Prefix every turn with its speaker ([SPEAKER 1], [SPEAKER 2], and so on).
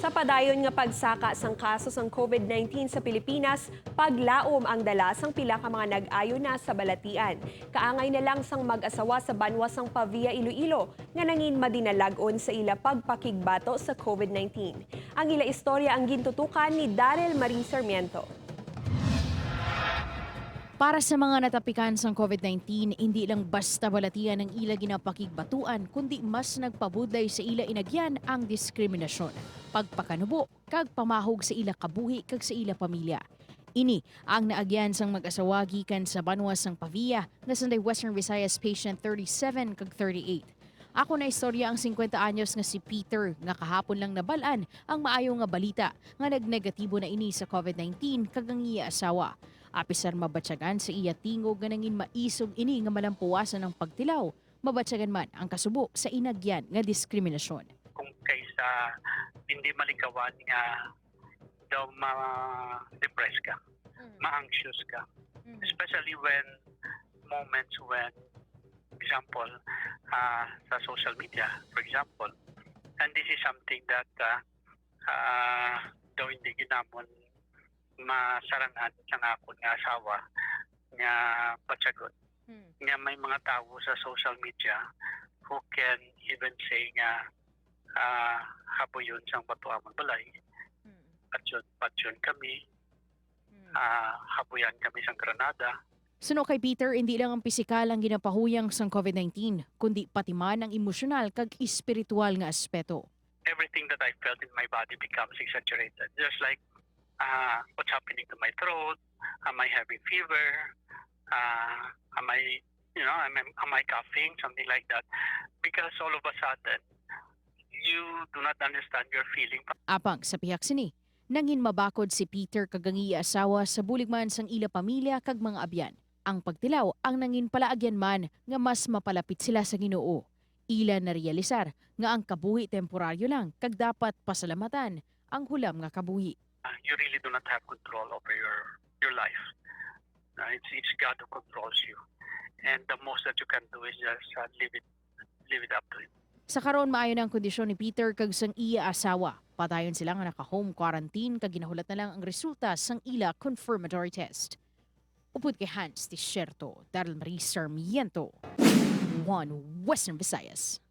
[SPEAKER 1] Sa padayon nga pagsaka sang kaso sang COVID-19 sa Pilipinas, paglaom ang dala sang pila ka mga nag-ayo na sa balatian. Kaangay na lang sang mag-asawa sa banwa sang Pavia, Iloilo nga nangin madinalagon sa ila pagpakigbato sa COVID-19. Ang ila istorya ang gintutukan ni Daryl Marie Sarmiento.
[SPEAKER 2] Para sa mga natapikan sang COVID-19, hindi lang basta balatian ng ila ginapakigbatuan, kundi mas nagpabudlay sa ila inagyan ang diskriminasyon, pagpakanubo, kag pamahog sa ila kabuhi kag sa ila pamilya. Ini ang naagyan sang mag-asawa gikan sa banwa sang Pavia nga sanday Western Visayas patient 37 kag 38. Ako na istorya ang 50 anyos nga si Peter nga kahapon lang nabalaan ang maayo nga balita nga nagnegatibo na ini sa COVID-19 kag ang iya asawa. Apisar mabatyagan sa iya tingog nga nangin maisog ini nga malampuwasan ng pagtilaw, mabatyagan man ang kasubo sa inagyan nga diskriminasyon.
[SPEAKER 3] Kung kaysa hindi malikawan nga daw ma-depress ka, ma-anxious ka. Especially when moments when, example, sa social media, for example, and this is something that daw hindi ginamon masarangan sa akong nga asawa nga patsagot. Nga may mga tao sa social media who can even say nga haboyon sang batuamon balay. Patyon kami, haboyan kami sang Granada.
[SPEAKER 2] Suno kay Peter, hindi lang ang pisikal ang ginapahuyang sang COVID-19, kundi pati man ang emosyonal kag espiritual nga aspeto.
[SPEAKER 3] Everything that I felt in my body becomes exaggerated. Just like what's happening to my throat, am I having fever, am I coughing, something like that. Because all of a sudden, you do not understand your feeling.
[SPEAKER 2] Apang sa pihak sini, nangin mabakod si Peter kag ang iya asawa sa buligman sang ila pamilya kag mga abyan. Ang pagtilaw ang nangin palaagyan man nga mas mapalapit sila sa Ginoo. Ila na realisar nga ang kabuhi temporaryo lang kag dapat pasalamatan ang hulam nga kabuhi.
[SPEAKER 3] You really do not have control over your life. It's God who controls you. And the most that you can do is just leave it up to Him.
[SPEAKER 2] Sa karon maayo na ang kondisyon ni Peter kag sang iya asawa. Padayon sila nga naka-home quarantine kag ginahulat na lang ang resulta sang ila confirmatory test. Upod kay Hans Tisierto, Daryl Marie Sarmiento, One Western Visayas.